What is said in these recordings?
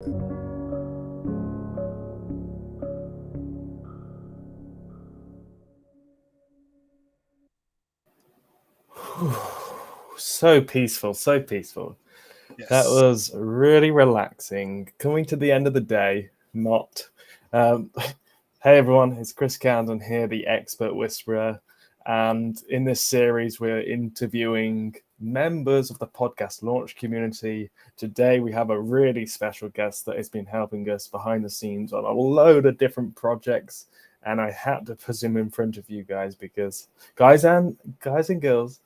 So peaceful, so peaceful. That Yes. was really relaxing. Coming to the end of the day, not. Um, hey everyone, it's Chris Camden here, the Expert Whisperer. And in this series, we're interviewing members of the podcast launch community. Today, we have a really special guest that has been helping us behind the scenes on a load of different projects. And I had to put him in front of you guys because guys and girls,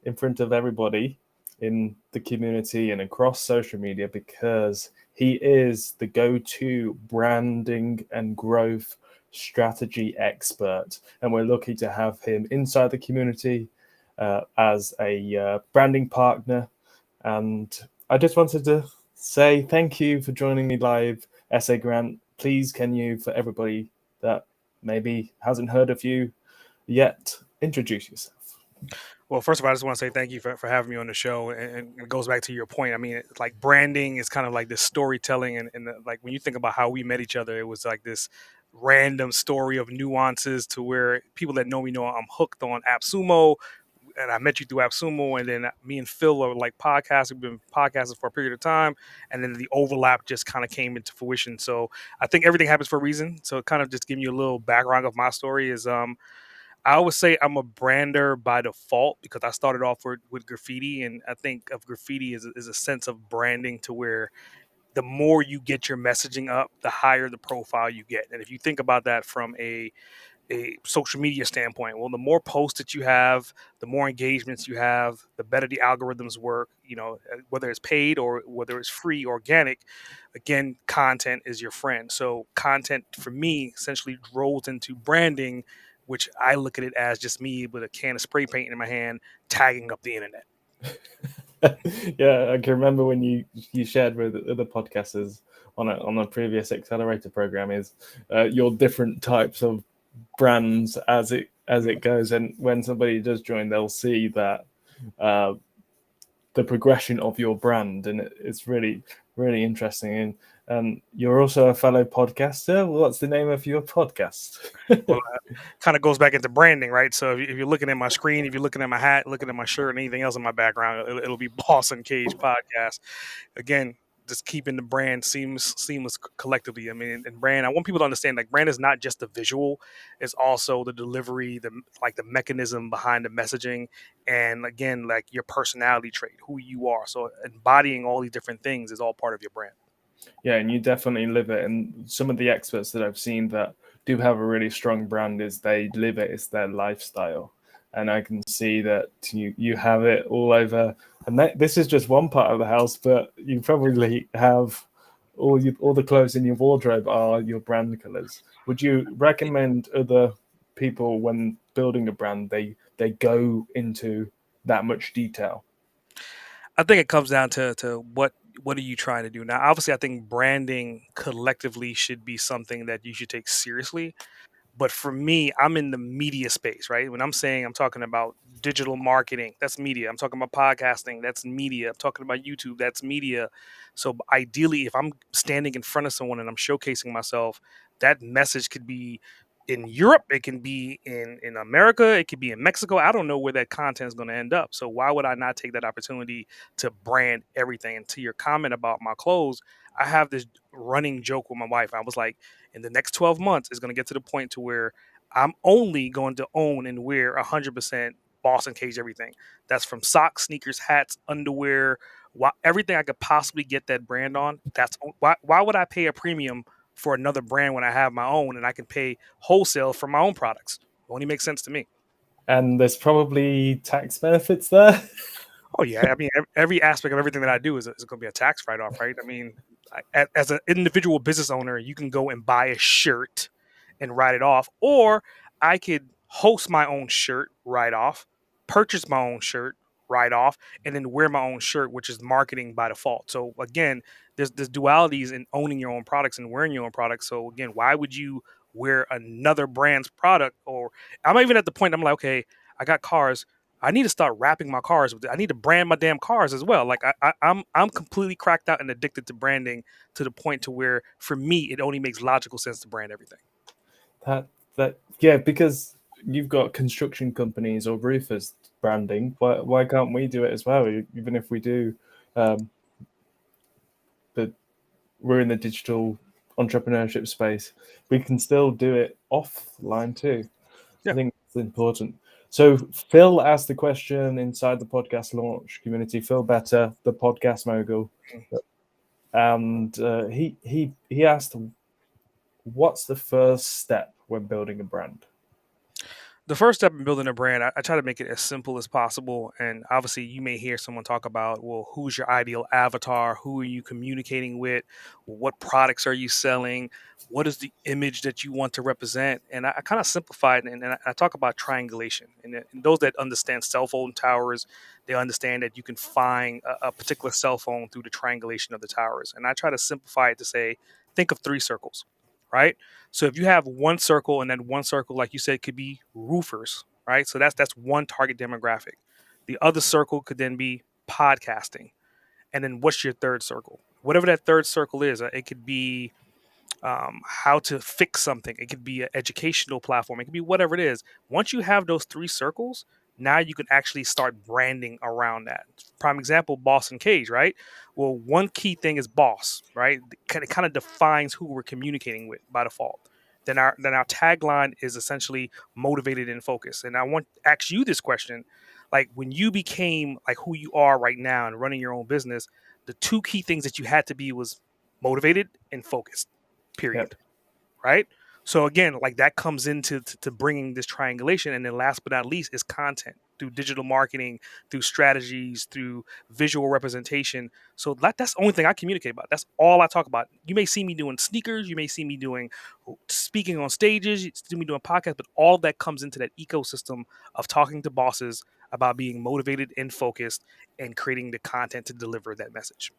in front of everybody in the community and across social media, because he is the go-to branding and growth strategy expert, and we're lucky to have him inside the community as a branding partner. And I just wanted to say thank you for joining me live, SA Grant. Please, can you, for everybody that maybe hasn't heard of you yet, introduce yourself? Well, first of all, I just want to say thank you for having me on the show. And it goes back to your point. I mean, it's like branding is kind of like this storytelling. And like when you think about how we met each other, it was like this random story of nuances to where people that know me know I'm hooked on AppSumo. And I met you through AppSumo. And then me and Phil are like podcasting. We've been podcasting for a period of time. And then the overlap just kind of came into fruition. So I think everything happens for a reason. So kind of just giving you a little background of my story is I always say I'm a brander by default because I started off with graffiti, and I think of graffiti as a sense of branding to where the more you get your messaging up, the higher the profile you get. And if you think about that from a social media standpoint, well, the more posts that you have, the more engagements you have, the better the algorithms work. Whether it's paid or whether it's free, organic. Again, content is your friend. So content for me essentially rolls into branding, which I look at it as just me with a can of spray paint in my hand, tagging up the internet. Yeah, I can remember when you shared with other podcasters on a previous accelerator program is your different types of brands as it goes, and when somebody does join, they'll see that uh, the progression of your brand, and it's really really interesting. And you're also a fellow podcaster. What's the name of your podcast? Well, kind of goes back into branding, right? So if you're looking at my screen, if you're looking at my hat, looking at my shirt, and anything else in my background, it'll be Boss and Cage Podcast. Again, just keeping the brand seamless collectively. I mean, and brand, I want people to understand like brand is not just the visual, it's also the delivery, the mechanism behind the messaging, and again, like your personality trait, who you are. So embodying all these different things is all part of your brand. Yeah, and you definitely live it. And some of the experts that I've seen that do have a really strong brand is they live it. It's their lifestyle, and I can see that you have it all over. And this is just one part of the house, but you probably have all the clothes in your wardrobe are your brand colors. Would you recommend other people when building a brand they go into that much detail? I think it comes down to what are you trying to do now. Obviously, I think branding collectively should be something that you should take seriously. But for me, I'm in the media space, right? When I'm talking about digital marketing, that's media. I'm talking about podcasting, that's media. I'm talking about YouTube, that's media. So ideally, if I'm standing in front of someone and I'm showcasing myself, that message could be in Europe, it can be in America, it could be in Mexico. I don't know where that content is going to end up. So why would I not take that opportunity to brand everything? And to your comment about my clothes, I have this running joke with my wife. I was like, in the next 12 months is going to get to the point to where I'm only going to own and wear 100% Boston Cage everything. That's from socks, sneakers, hats, underwear, everything I could possibly get that brand on. That's why would I pay a premium for another brand when I have my own and I can pay wholesale for my own products? It only makes sense to me. And there's probably tax benefits there. Oh yeah, I mean every aspect of everything that I do is going to be a tax write-off, right? I mean, as an individual business owner, you can go and buy a shirt and write it off, or I could host my own shirt, write off, purchase my own shirt, write off, and then wear my own shirt, which is marketing by default. So again, there's dualities in owning your own products and wearing your own products. So again, why would you wear another brand's product? Or I'm even at the point I'm like, okay, I got cars. I need to start wrapping my cars with it. I need to brand my damn cars as well. Like I'm completely cracked out and addicted to branding to the point to where for me it only makes logical sense to brand everything. That yeah, because you've got construction companies or roofers branding. Why can't we do it as well? Even if we do, um, but we're in the digital entrepreneurship space, we can still do it offline too. Yeah. I think it's important. So Phil asked the question inside the podcast launch community. Phil Better, the podcast mogul, and he asked, "What's the first step when building a brand?" The first step in building a brand, I try to make it as simple as possible. And obviously, you may hear someone talk about, well, who's your ideal avatar? Who are you communicating with? What products are you selling? What is the image that you want to represent? And I kind of simplify it and I talk about triangulation. And those that understand cell phone towers, they understand that you can find a particular cell phone through the triangulation of the towers. And I try to simplify it to say, think of three circles, right? So if you have one circle and then one circle, like you said, could be roofers, right? So that's one target demographic. The other circle could then be podcasting. And then what's your third circle? Whatever that third circle is, it could be how to fix something. It could be an educational platform. It could be whatever it is. Once you have those three circles, now you can actually start branding around that. Prime example, Boss and Cage, right? Well, one key thing is boss, right? It kind of defines who we're communicating with by default. Then our tagline is essentially motivated and focused. And I want to ask you this question. Like when you became like who you are right now and running your own business, the two key things that you had to be was motivated and focused, Yep. period, right? So again, like that comes into to bringing this triangulation, and then last but not least is content through digital marketing, through strategies, through visual representation. So that's the only thing I communicate about. That's all I talk about. You may see me doing sneakers, you may see me doing speaking on stages, you see me doing podcasts, but all that comes into that ecosystem of talking to bosses about being motivated and focused and creating the content to deliver that message.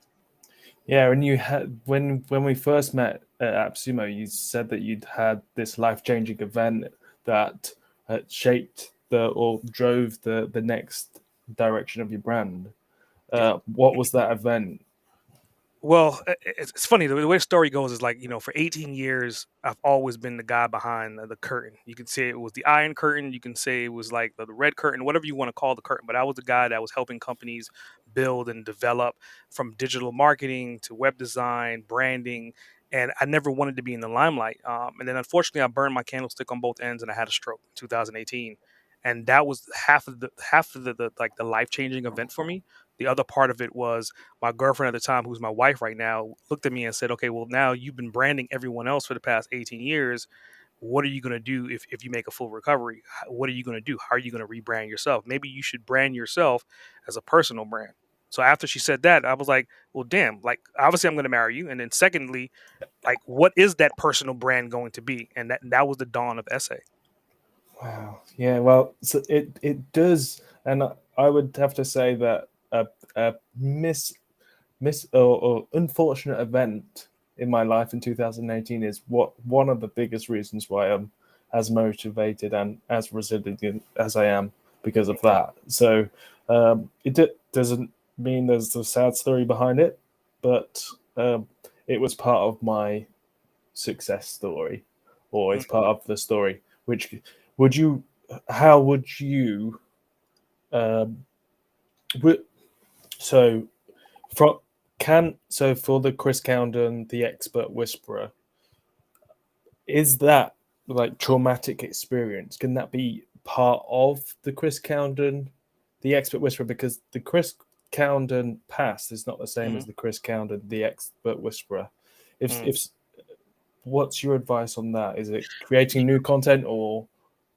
Yeah, and you had when we first met at AppSumo, you said that you'd had this life-changing event that shaped the or drove the next direction of your brand. Yeah. What was that event? Well, it's funny. The way the story goes is like, for 18 years, I've always been the guy behind the curtain. You can say it was the iron curtain. You can say it was like the red curtain, whatever you want to call the curtain. But I was the guy that was helping companies build and develop from digital marketing to web design, branding. And I never wanted to be in the limelight. And then unfortunately, I burned my candlestick on both ends and I had a stroke in 2018. And that was half of the like the life changing event for me. The other part of it was my girlfriend at the time, who's my wife right now, looked at me and said, okay, well, now you've been branding everyone else for the past 18 years. What are you going to do if you make a full recovery? What are you going to do? How are you going to rebrand yourself? Maybe you should brand yourself as a personal brand. So after she said that, I was like, well, damn, like, obviously I'm going to marry you. And then secondly, like, what is that personal brand going to be? And that was the dawn of Essay. Wow. Yeah. Well, so it does, and I would have to say that a miss or unfortunate event in my life in 2018 is one of the biggest reasons why I'm as motivated and as resilient as I am because of that. So doesn't mean there's a sad story behind it, but it was part of my success story, or it's part of the story. Which would you? How would you? Um, so from for the Chris Cowden, the expert whisperer, is that like traumatic experience? Can that be part of the Chris Cowden, the expert whisperer? Because the Chris Cowden past is not the same Mm-hmm. as the Chris Cowden, the expert whisperer. If Mm. if what's your advice on that? Is it creating new content or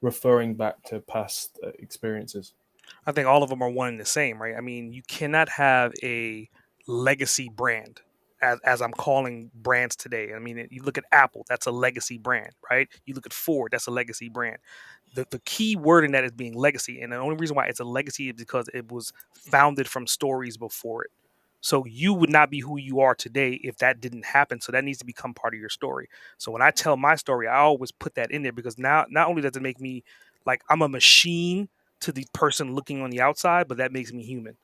referring back to past experiences? I think all of them are one and the same, right? I mean, you cannot have a legacy brand as I'm calling brands today. I mean, you look at Apple, that's a legacy brand, right? You look at Ford, that's a legacy brand. The key word in that is being legacy. And the only reason why it's a legacy is because it was founded from stories before it. So you would not be who you are today if that didn't happen. So that needs to become part of your story. So when I tell my story, I always put that in there because now not only does it make me like I'm a machine to the person looking on the outside, but that makes me human.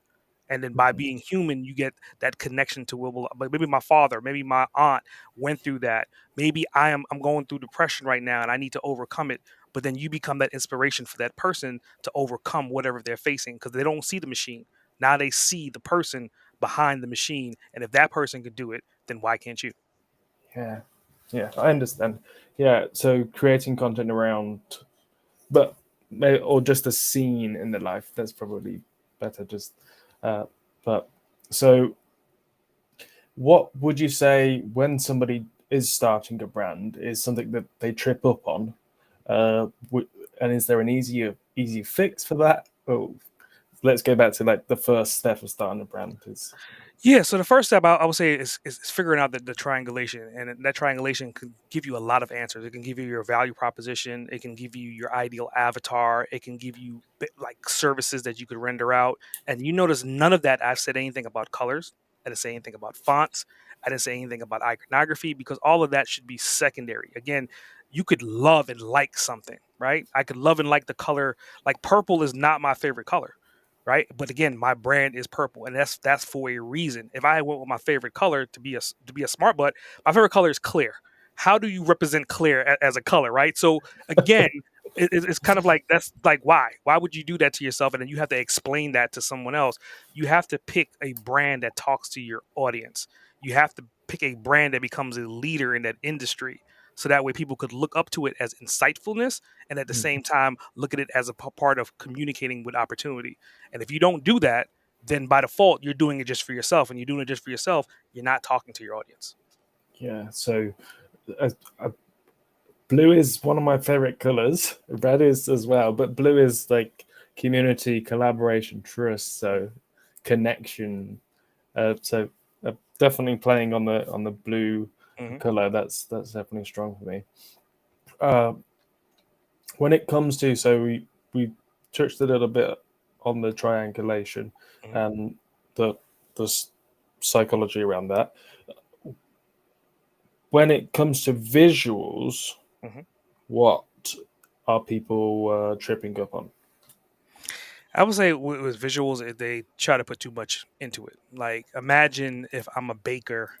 And then by being human, you get that connection to maybe my father, maybe my aunt went through that. Maybe I'm going through depression right now and I need to overcome it. But then you become that inspiration for that person to overcome whatever they're facing, because they don't see the machine. Now they see the person behind the machine. And if that person could do it, then why can't you? Yeah, yeah, I understand. Yeah, so creating content around, but or just a scene in the life. That's probably better. Just, but so, what would you say when somebody is starting a brand is something that they trip up on? And is there an easy fix for that? Oh, let's go back to like the first step of starting a brand is. Yeah, so the first step I would say is figuring out the triangulation, and that triangulation can give you a lot of answers. It can give you your value proposition, it can give you your ideal avatar, it can give you like services that you could render out. And you notice none of that I've said anything about colors, I didn't say anything about fonts, I didn't say anything about iconography, because all of that should be secondary. Again, you could love and like something, right? I could love and like the color, like purple is not my favorite color, right? But again, my brand is purple, and that's for a reason. If I went with my favorite color to be a smart butt, my favorite color is clear. How do you represent clear as a color, right? So again, it's kind of like, that's like, why would you do that to yourself, and then you have to explain that to someone else. You have to pick a brand that talks to your audience. You have to pick a brand that becomes a leader in that industry, so that way people could look up to it as insightfulness, and at the same time look at it as a part of communicating with opportunity. And if you don't do that, then by default, you're doing it just for yourself. And you're doing it just for yourself, you're not talking to your audience. Yeah, so uh, uh, blue is one of my favorite colors. Red is as well, but blue is like community, collaboration, trust, so connection. So definitely playing on the blue Hmm. color. That's definitely strong for me. Uh, when it comes to, so we touched a little bit on the triangulation Hmm. and the the psychology around that. When it comes to visuals, Hmm. what are people tripping up on? I would say with visuals, they try to put too much into it. Like, imagine if I'm a baker,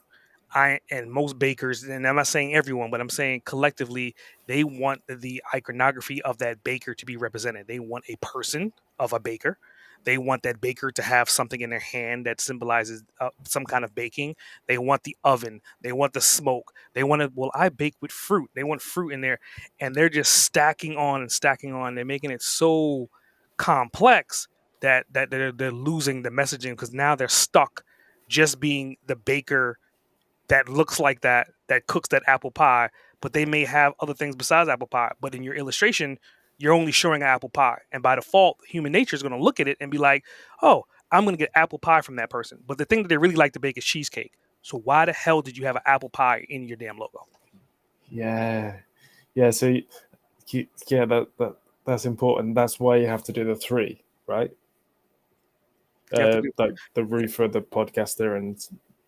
and most bakers, and I'm not saying everyone, but I'm saying collectively, they want the iconography of that baker to be represented. They want a person of a baker. They want that baker to have something in their hand that symbolizes some kind of baking. They want the oven. They want the smoke. They want to, well, I bake with fruit. They want fruit in there. And they're just stacking on and stacking on. They're making it so complex that they're losing the messaging, because now they're stuck just being the baker that looks like that cooks that apple pie, but they may have other things besides apple pie. But in your illustration, you're only showing an apple pie, and by default, human nature is going to look at it and be like, "Oh, I'm going to get apple pie from that person." But the thing that they really like to bake is cheesecake. So why the hell did you have an apple pie in your damn logo? Yeah, yeah. So yeah, that's important. That's why you have to do the three, right? You have to do. Like the roof for the podcaster and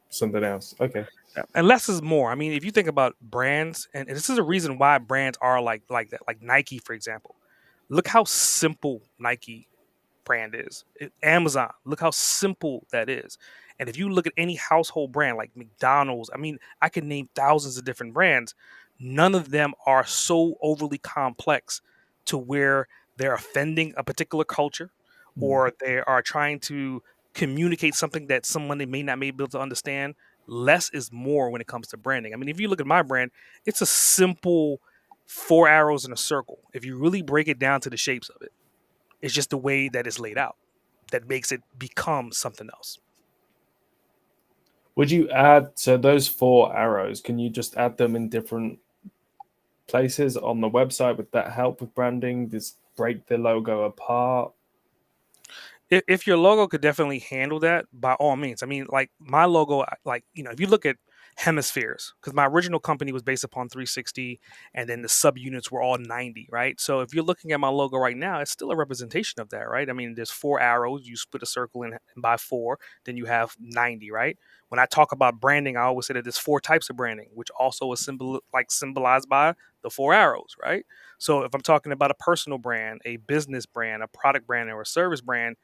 something else. Okay. Yeah. And less is more. I mean, if you think about brands, and this is a reason why brands are like that, like Nike, for example. Look how simple Nike brand is. Amazon, look how simple that is. And if you look at any household brand like McDonald's, I mean, I can name thousands of different brands. None of them are so overly complex to where they're offending a particular culture, Mm. or they are trying to communicate something that someone they may not be able to understand. Less is more when it comes to branding. I mean, if you look at my brand, it's a simple four arrows in a circle. If you really break it down to the shapes of it, it's just the way that it's laid out that makes it become something else. Would you add, so those four arrows? Can you just add them in different places on the website? Would that help with branding? Just break the logo apart? If your logo could definitely handle that, by all means. I mean, like my logo, like, if you look at hemispheres, because my original company was based upon 360, and then the subunits were all 90, right? So if you're looking at my logo right now, it's still a representation of that, right? I mean, there's four arrows, you split a circle in by four, then you have 90, right? When I talk about branding, I always say that there's four types of branding, which also is symbolized by the 4 arrows, right? So if I'm talking about a personal brand, a business brand, a product brand, or a service brand,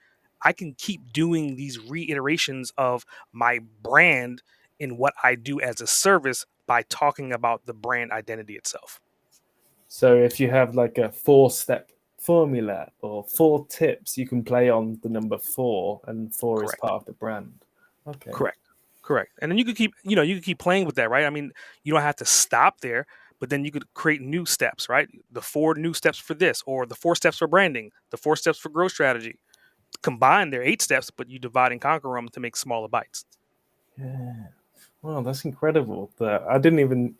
I can keep doing these reiterations of my brand in what I do as a service by talking about the brand identity itself. So if you have like a 4-step formula or 4 tips, you can play on the number 4, and 4 is Correct. part of the brand. Okay. Correct. And then you could keep, you could keep playing with that, right? I mean, you don't have to stop there, but then you could create new steps, right? The 4 new steps for this, or the 4 steps for branding, the 4 steps for growth strategy. Combine, they're 8 steps, but you divide and conquer them to make smaller bites. Yeah. Wow, that's incredible. That I didn't even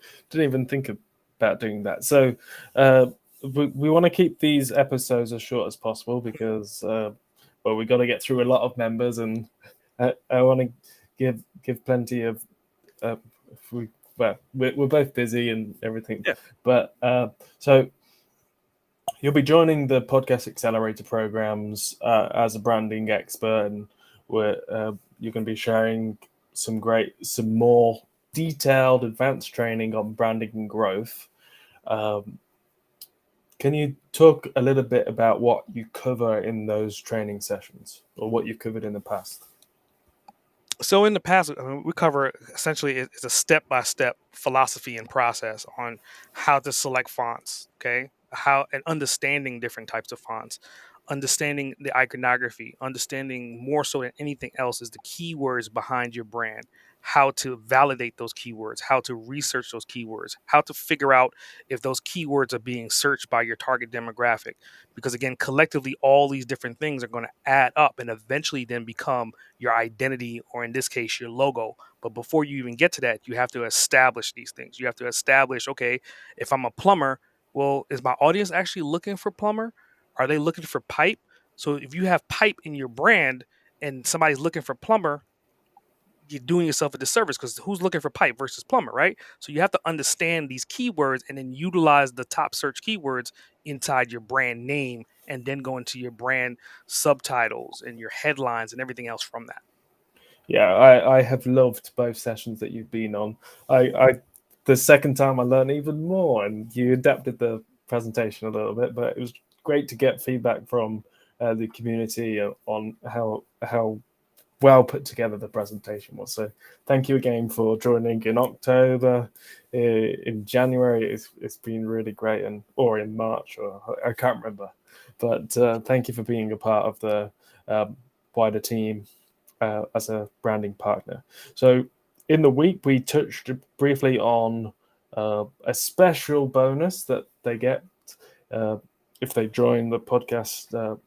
think about doing that. So we want to keep these episodes as short as possible because well, we got to get through a lot of members, and I want to give plenty of we're both busy and everything. Yeah. But so you'll be joining the Podcast Accelerator Programs as a branding expert, and you're going to be sharing some more detailed, advanced training on branding and growth. Can you talk a little bit about what you cover in those training sessions, or what you've covered in the past? So in the past, I mean, we cover essentially it's a step-by-step philosophy and process on how to select fonts, okay? How and understanding different types of fonts, understanding the iconography, understanding more so than anything else is the keywords behind your brand, how to validate those keywords, how to research those keywords, how to figure out if those keywords are being searched by your target demographic. Because again, collectively, all these different things are going to add up and eventually then become your identity, or in this case, your logo. But before you even get to that, you have to establish these things. You have to establish, okay, if I'm a plumber, well, is my audience actually looking for plumber? Are they looking for pipe? So if you have pipe in your brand and somebody's looking for plumber, you're doing yourself a disservice, because who's looking for pipe versus plumber, right? So you have to understand these keywords and then utilize the top search keywords inside your brand name, and then go into your brand subtitles and your headlines and everything else from that. Yeah, I have loved both sessions that you've been on. The second time I learned even more, and you adapted the presentation a little bit, but it was great to get feedback from the community on how well put together the presentation was. So thank you again for joining in October. In January, it's been really great, or in March, or I can't remember. But thank you for being a part of the wider team as a branding partner. So in the week, we touched briefly on a special bonus that they get if they join the Podcast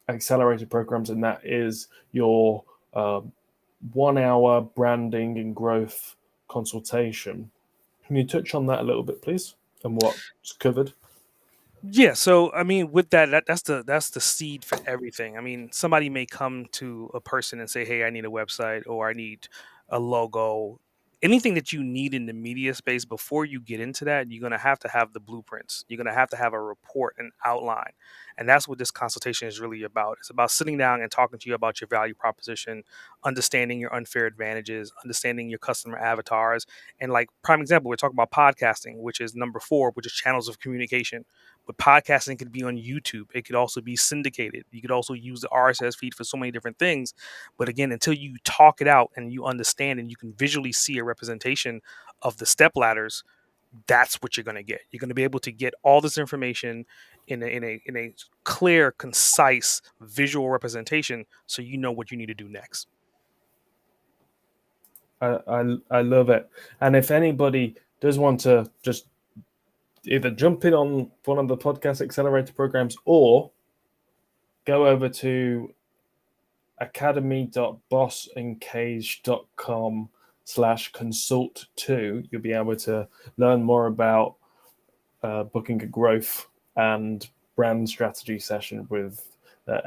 Accelerator Programs, and that is your 1-hour branding and growth consultation. Can you touch on that a little bit, please, and what's covered? Yeah, so I mean, with that's the seed for everything. I mean, somebody may come to a person and say, "Hey, I need a website, or I need a logo." Anything that you need in the media space, before you get into that, you're going to have the blueprints. You're going to have a report, an outline. And that's what this consultation is really about. It's about sitting down and talking to you about your value proposition, understanding your unfair advantages, understanding your customer avatars. And like prime example, we're talking about podcasting, which is number 4, which is channels of communication. But podcasting could be on YouTube. It could also be syndicated. You could also use the RSS feed for so many different things. But again, until you talk it out and you understand and you can visually see a representation of the step ladders, that's what you're going to get. You're going to be able to get all this information in a clear, concise visual representation, so you know what you need to do next. I love it. And if anybody does want to just either jump in on one of the Podcast Accelerator programs, or go over to academy.bossandcage.com/consult2. You'll be able to learn more about booking a growth and brand strategy session with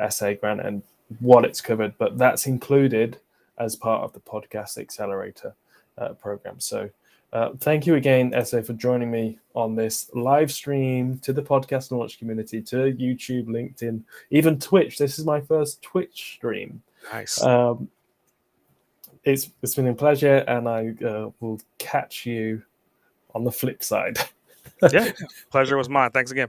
SA Grant and what it's covered. But that's included as part of the Podcast Accelerator program. So thank you again, SA, for joining me on this live stream to the podcast launch community, to YouTube, LinkedIn, even Twitch. This is my first Twitch stream. Nice. It's been a pleasure, and I will catch you on the flip side. Yeah, pleasure was mine. Thanks again.